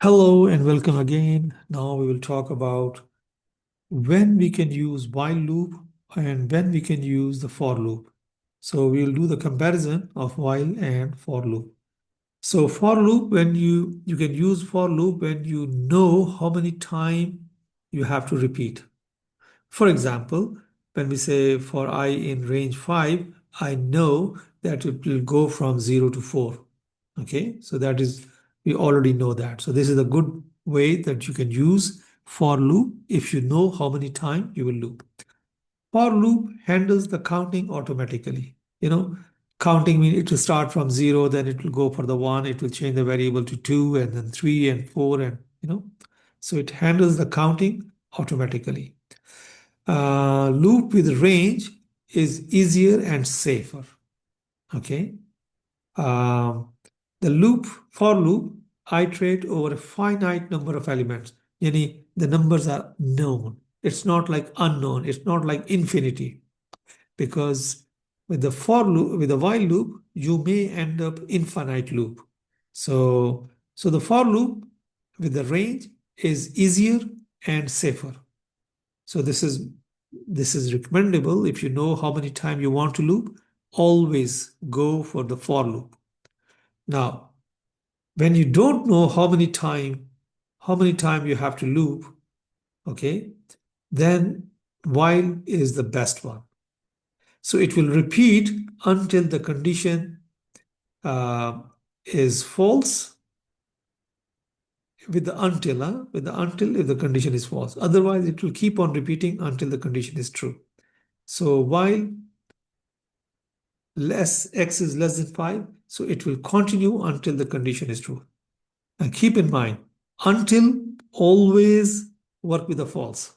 Hello and welcome again. Now we will talk about when we can use while loop and when we can use the for loop. So we will do the comparison of while and for loop. So for loop, when you can use for loop when you know how many time you have to repeat. For example, when we say for I in range 5, I know that it will go from 0 to 4. Okay, so that is, we already know that. So this is a good way that you can use for loop if you know how many times you will loop. For loop handles the counting automatically. Counting means it will start from 0, then it will go for the 1, it will change the variable to 2, and then 3 and 4, and. So it handles the counting automatically. Loop with range is easier and safer. Okay. Um, the loop for loop iterate over a finite number of elements. Yani the numbers are known. It's not like unknown. It's not like infinity. Because with the for loop, with the while loop, you may end up infinite loop. So the for loop with the range is easier and safer. So this is recommendable if you know how many times you want to loop, always go for the for loop. Now, when you don't know how many time you have to loop, okay, then while is the best one. So it will repeat until the condition uh, is false with the until if the condition is false. Otherwise, it will keep on repeating until the condition is true. So while x is less than 5, so it will continue until the condition is true. And keep in mind, until always work with a false.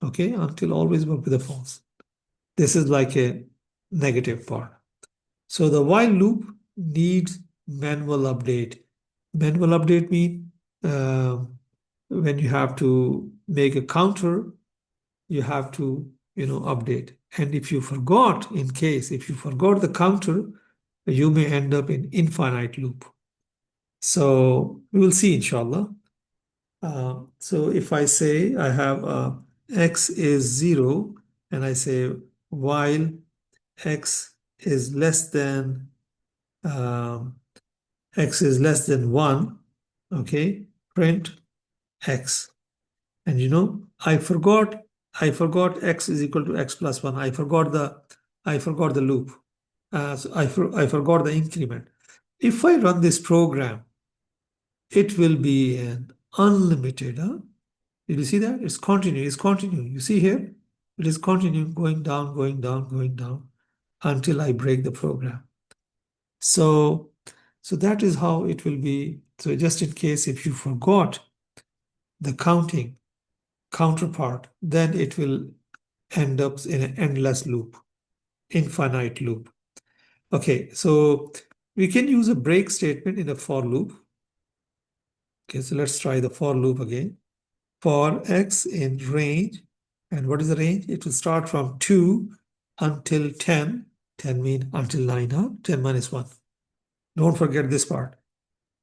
Okay, until always work with a false. This is like a negative part. So the while loop needs manual update. Manual update means when you have to make a counter, you have to update. And if you forgot, in case if you forgot the counter, you may end up in infinite loop. So we will see, inshallah. So if I say I have x is 0, and I say while x is less than um, x is less than 1, okay, print x. And I forgot x is equal to x plus 1. I forgot the loop. I forgot the increment. If I run this program, it will be an unlimited. Did you see that? It's continuing. It's continuing. You see here? It is continuing, going down, going down, going down until I break the program. So, so that is how it will be. So just in case if you forgot the counterpart, then it will end up in an endless loop, infinite loop. Okay, so we can use a break statement in a for loop. Okay, so let's try the for loop again. For x in range, and what is the range? It will start from 2 until 10. 10 means until 9, huh? 10 minus 1. Don't forget this part.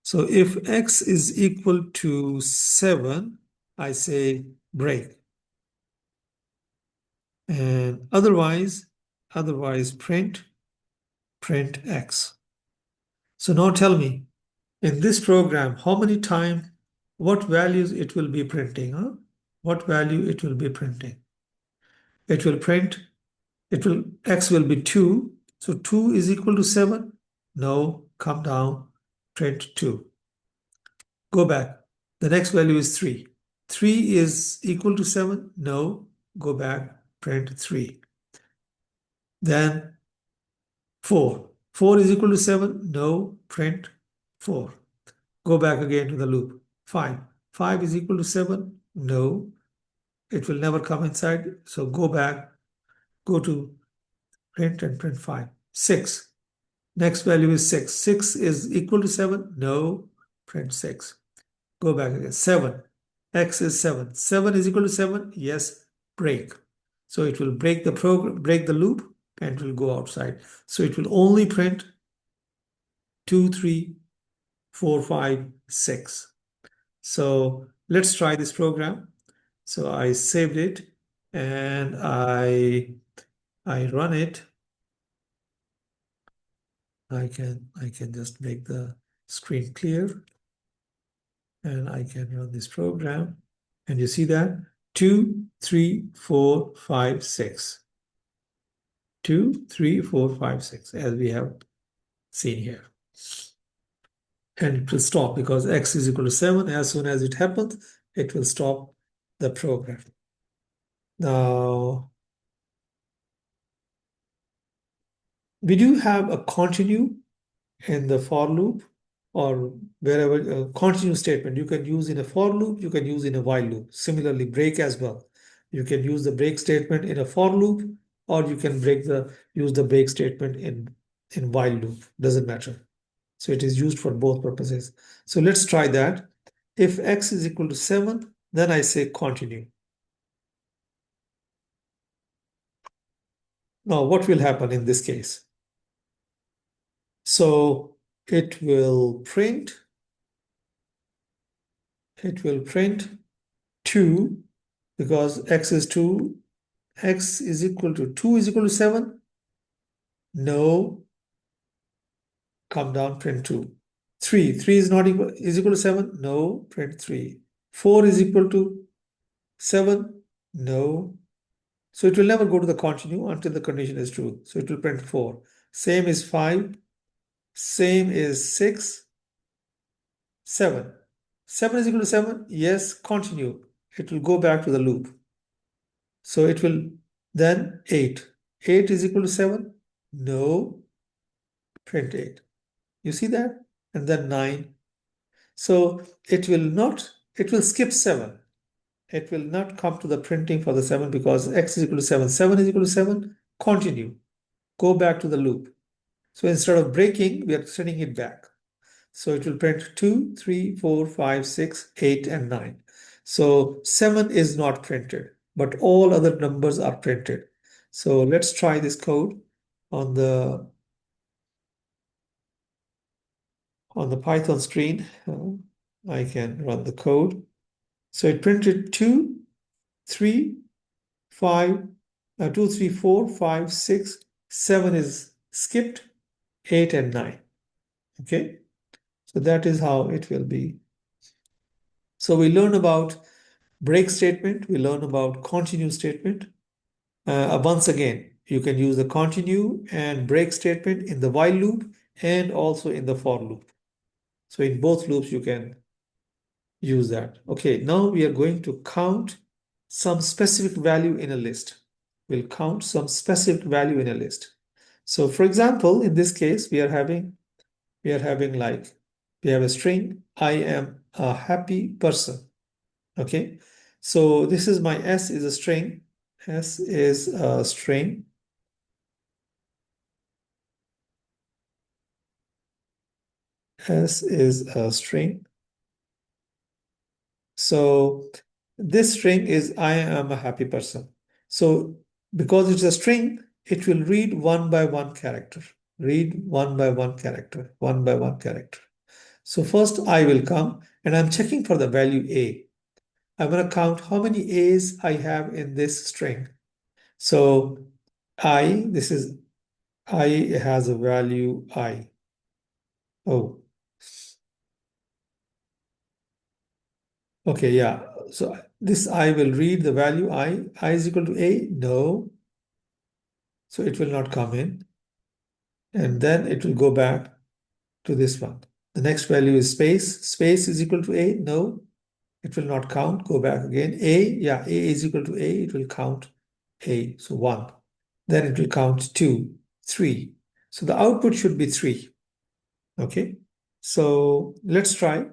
So if x is equal to 7, I say break. And otherwise print x. So now tell me, in this program, how many times, what values it will be printing? Huh? What value it will be printing? It will print, x will be 2. So 2 is equal to 7? No, come down, print 2. Go back. The next value is 3. 3 is equal to 7? No, go back, print 3. Then 4. 4 is equal to 7? No, print 4. Go back again to the loop. 5. 5 is equal to 7? No, it will never come inside. So go back, go to print and print 5. 6. Next value is 6. 6 is equal to 7? No, print 6. Go back again. 7. X is 7. 7 is equal to 7? Yes, break. So it will break the program, break the loop, and it will go outside. So it will only print 2, 3, 4, 5, 6. So let's try this program. So I saved it and I run it. I can just make the screen clear and I can run this program. And you see that 2, 3, 4, 5, 6. 2, 3, 4, 5, 6, as we have seen here. And it will stop because x is equal to 7. As soon as it happens, it will stop the program. Now, we do have a continue in the for loop or wherever continue statement you can use in a for loop, you can use in a while loop. Similarly, break as well. You can use the break statement in a for loop, or you can use the break statement in while loop. Doesn't matter. So it is used for both purposes. So let's try that. If x is equal to 7, then I say continue. Now, what will happen in this case? So it will print 2 because x is 2, x is equal to 2 is equal to 7. No, come down, print 2. 3 is not equal is equal to 7. No, print 3. 4 is equal to 7. No. So it will never go to the continue until the condition is true. So it will print 4. Same is 5. Same is 6. 7. 7 is equal to 7. Yes, continue. It will go back to the loop. So it will then 8. 8 is equal to 7. No, print 8. You see that? And then 9. So it will skip 7. It will not come to the printing for the 7 because x is equal to 7. 7 is equal to 7. Continue. Go back to the loop. So instead of breaking, we are sending it back. So it will print 2, 3, 4, 5, 6, 8, and 9. So 7 is not printed, but all other numbers are printed. So let's try this code on the Python screen. I can run the code. So it printed 2, 3, 5, 2, 3, 4, 5, 6, 7 is skipped, 8 and 9. Okay, so that is how it will be. So we learn about break statement, we learn about continue statement. Once again, you can use the continue and break statement in the while loop and also in the for loop. So in both loops, you can use that. Okay, now we are going to count some specific value in a list. We'll count some specific value in a list. So for example, in this case, we have a string, I am a happy person. Okay, so this is my S is a string. S is a string. S is a string. So this string is I am a happy person. So because it's a string, it will read one by one character. Read one by one character, one by one character. So first I will come and I'm checking for the value A. I'm going to count how many A's I have in this string. So I has a value I. Oh, okay, yeah. So this I will read the value I. I is equal to A? No. So it will not come in. And then it will go back to this one. The next value is space. Space is equal to A? No. It will not count. Go back again. A, yeah, A is equal to A. It will count A. So 1. Then it will count 2, 3. So the output should be 3. Okay. So let's try.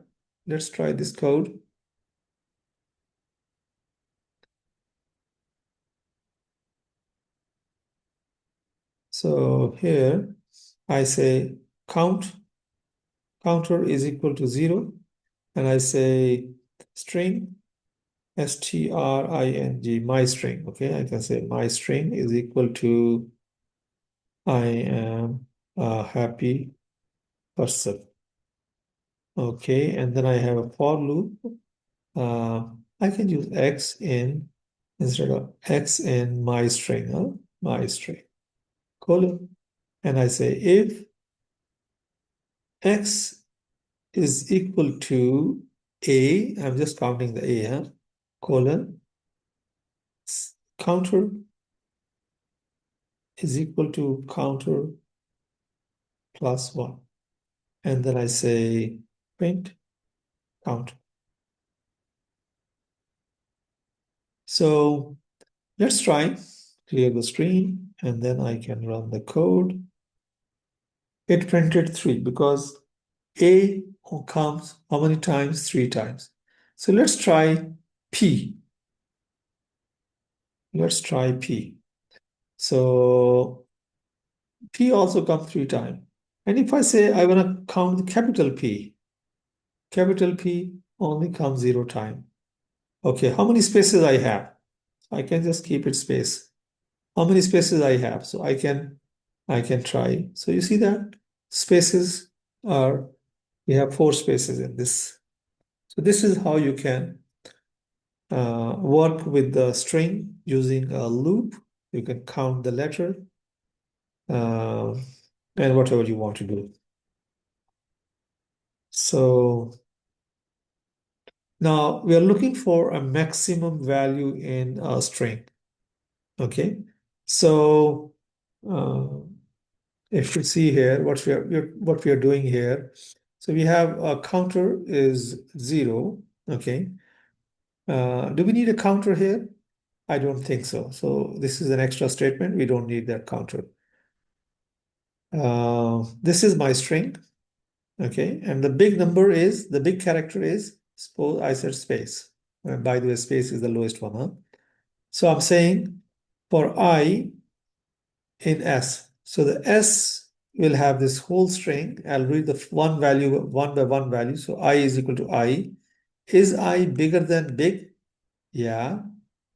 Let's try this code. So here I say counter is equal to 0, and I say string string, my string. Okay, I can say my string is equal to I am a happy person. Okay, and then I have a for loop. I can use X in instead of X in my string, my string, colon. And I say if X is equal to A, I'm just counting the A, colon, counter is equal to counter plus 1. And then I say print counter. So let's try clear the screen, and then I can run the code. It printed 3 because A comes how many times? 3 times. So let's try P. Let's try P. So P also comes 3 times. And if I say I want to count the capital P only comes 0 time. Okay, how many spaces I have? I can just keep it space. How many spaces I have? So I can try. So you see that spaces are, we have 4 spaces in this. So this is how you can work with the string using a loop. You can count the letter uh, and whatever you want to do. So now we are looking for a maximum value in a string. Okay, so uh, if you see here what we are doing here, so we have a counter is 0. Okay, do we need a counter here? I don't think so. So this is an extra statement. We don't need that counter. This is my string. Okay, and the big number is, the big character is, suppose I said space. By the way, space is the lowest one, huh? So I'm saying for I in S. So the S will have this whole string. I'll read the one value, one by one value. So I is equal to I. Is I bigger than big? Yeah.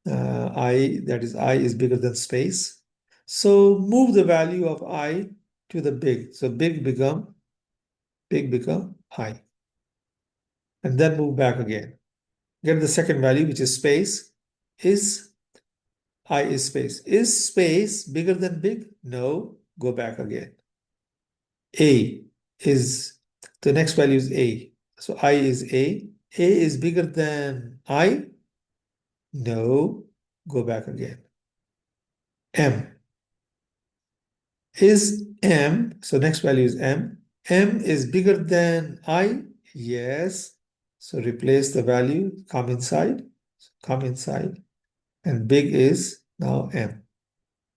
That is I is bigger than space. So move the value of I to the big. So big become I. And then move back again. Get the second value, which is space. Is I is space. Is space bigger than big? No. Go back again. A is, the next value is A. So I is A. A is bigger than I? No. Go back again. M. Is M, so next value is M. M is bigger than I? Yes. So replace the value, come inside, and big is now M.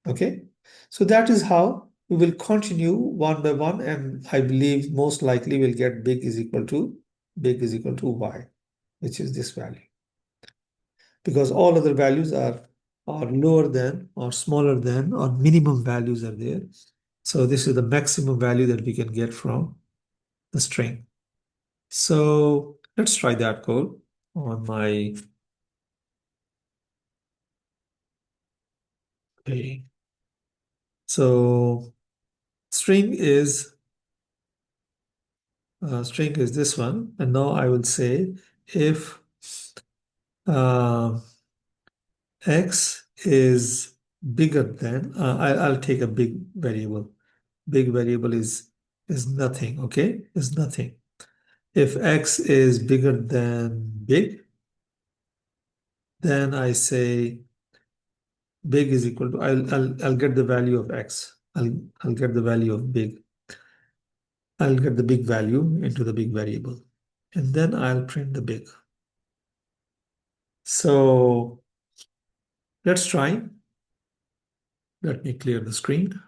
Okay? So that is how we will continue one by one, and I believe most likely we'll get big is equal to Y, which is this value. Because all other values are lower than or smaller than, or minimum values are there. So this is the maximum value that we can get from the string. So let's try that code on my, okay. So string is this one, and now I will say if uh, x is bigger than, I'll take a big variable. Big variable is nothing. Okay, is nothing. If x is bigger than big, then I say big is equal to, I'll get the value of x. I'll get the value of big. I'll get the big value into the big variable, and then I'll print the big. So let's try. Let me clear the screen.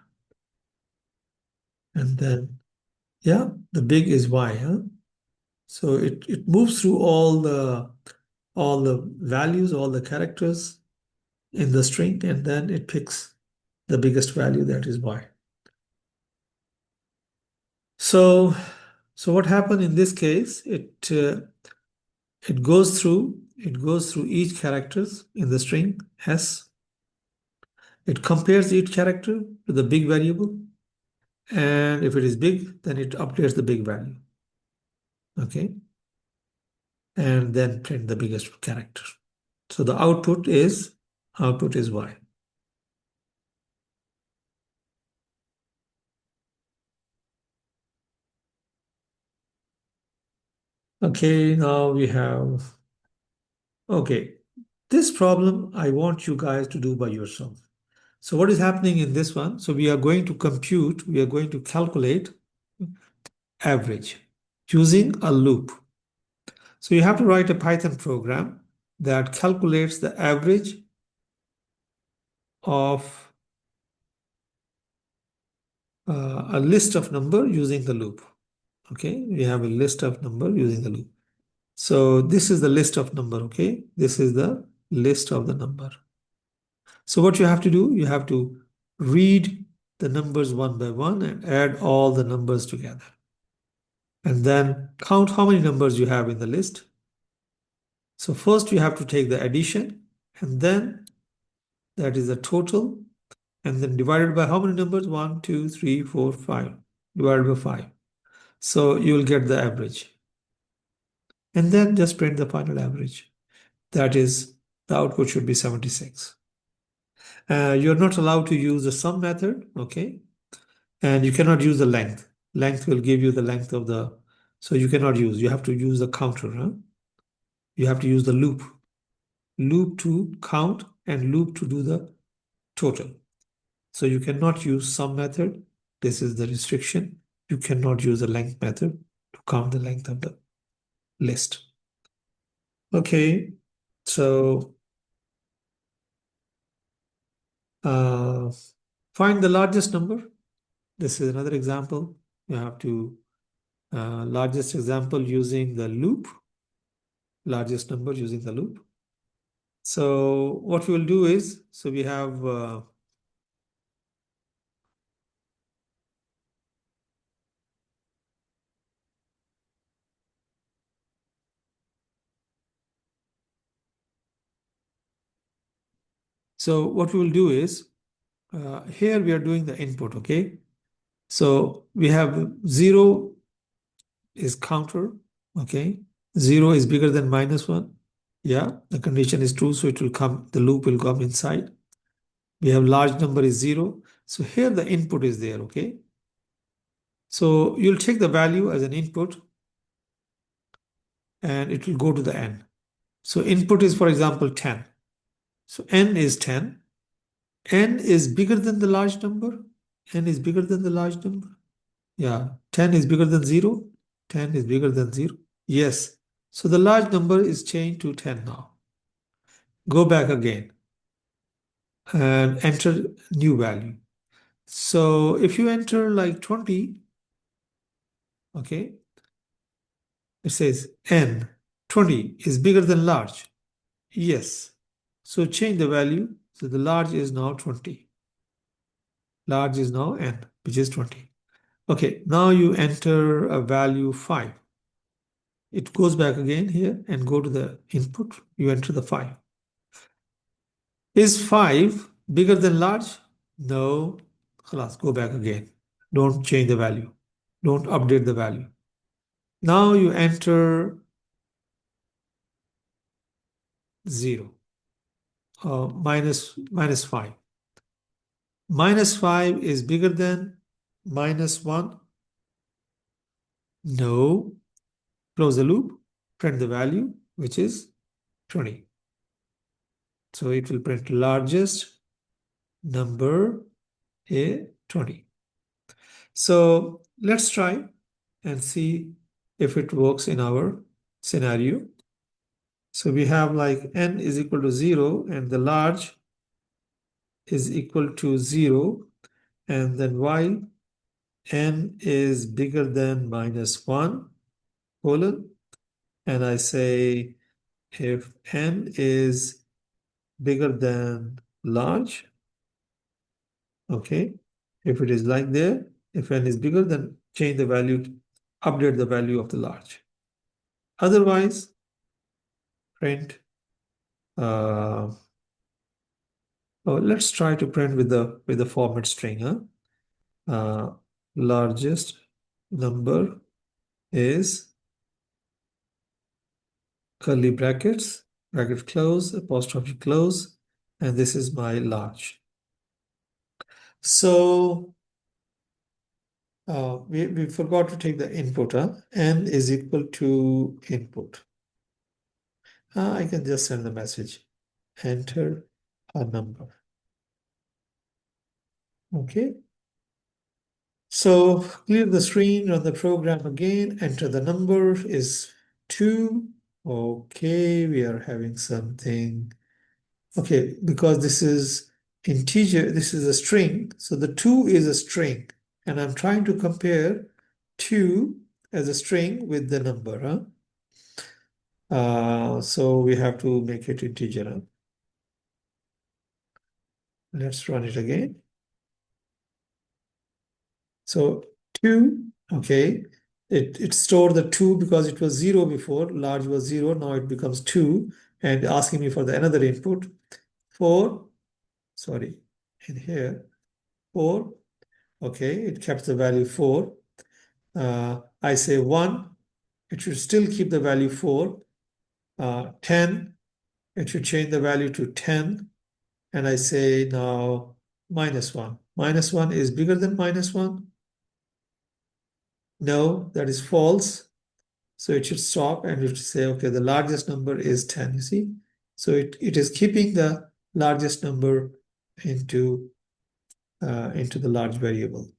And then, yeah, the big is y, huh? So it moves through all the values, all the characters in the string, and then it picks the biggest value, that is y. So what happened in this case? It goes through each characters in the string s. It compares each character to the big variable, and if it is big, then it updates the big value. Okay, and then print the biggest character. So the output is y. Okay, now we have, okay, this problem I want you guys to do by yourself. So what is happening in this one? So we are going to calculate average using a loop. So you have to write a Python program that calculates the average of a list of number using the loop. Okay, we have a list of number using the loop. So this is the list of number, okay? This is the list of the number. So what you have to do, you have to read the numbers one by one and add all the numbers together. And then count how many numbers you have in the list. So first you have to take the addition, and then that is the total, and then divided by how many numbers? 1, 2, 3, 4, 5. Divided by 5. So you will get the average. And then just print the final average. That is, the output should be 76. You're not allowed to use the sum method, okay? And you cannot use the length. Length will give you the length of the, so you cannot use, you have to use the counter, huh? You have to use the loop. Loop to count and loop to do the total. So you cannot use sum method. This is the restriction. You cannot use the length method to count the length of the list. Okay, so find the largest number. This is another example. You have to, largest example using the loop, largest number using the loop. So what we will do is, so we have, so what we will do is, here we are doing the input, okay? So we have 0 is counter, okay? 0 is bigger than -1. Yeah, the condition is true, so it will come, the loop will come inside. We have large number is 0. So here the input is there, okay? So you'll take the value as an input and it will go to the n. So input is, for example, 10. So n is 10. N is bigger than the large number. N is bigger than the large number. Yeah, 10 is bigger than 0. 10 is bigger than 0. Yes. So the large number is changed to 10 now. Go back again and enter new value. So if you enter like 20, okay, it says n, 20 is bigger than large. Yes. So change the value. So the large is now 20. Large is now n, which is 20. Okay, now you enter a value 5. It goes back again here and go to the input. You enter the 5. Is 5 bigger than large? No. Khalas, go back again. Don't change the value. Don't update the value. Now you enter 0, minus 5. Minus 5 is bigger than -1? No. Close the loop, print the value, which is 20. So it will print largest number a 20. So let's try and see if it works in our scenario. So we have like n is equal to 0 and the large is equal to 0, and then while n is bigger than -1, colon, and I say if n is bigger than large, okay, if it is like there, if n is bigger, then change the value, update the value of the large. Otherwise, print, oh, let's try to print with the format string, huh? Largest number is curly brackets, bracket close, apostrophe close, and this is my large. So we forgot to take the input. N is equal to input. I can just send the message. Enter a number. Okay. So clear the screen, run the program again. Enter the number is 2. Okay, we are having something. Okay, because this is integer, this is a string. So the 2 is a string. And I'm trying to compare 2 as a string with the number. So we have to make it integer. Let's run it again. So 2, okay, it stored the 2 because it was 0 before, large was 0, now it becomes 2, and asking me for the another input. 4, sorry, in here, 4, okay, it kept the value 4. I say 1, it should still keep the value 4. 10, it should change the value to 10. And I say now -1. -1 is bigger than -1. No, that is false. So it should stop and it should say, okay, the largest number is 10, you see? So it is keeping the largest number into the large variable.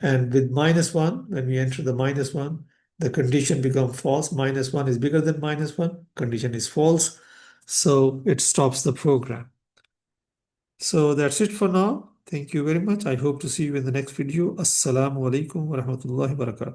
And with -1, when we enter the -1, the condition becomes false. -1 is bigger than -1, condition is false. So it stops the program. So that's it for now. Thank you very much. I hope to see you in the next video. Assalamu alaikum wa rahmatullahi wa barakatuh.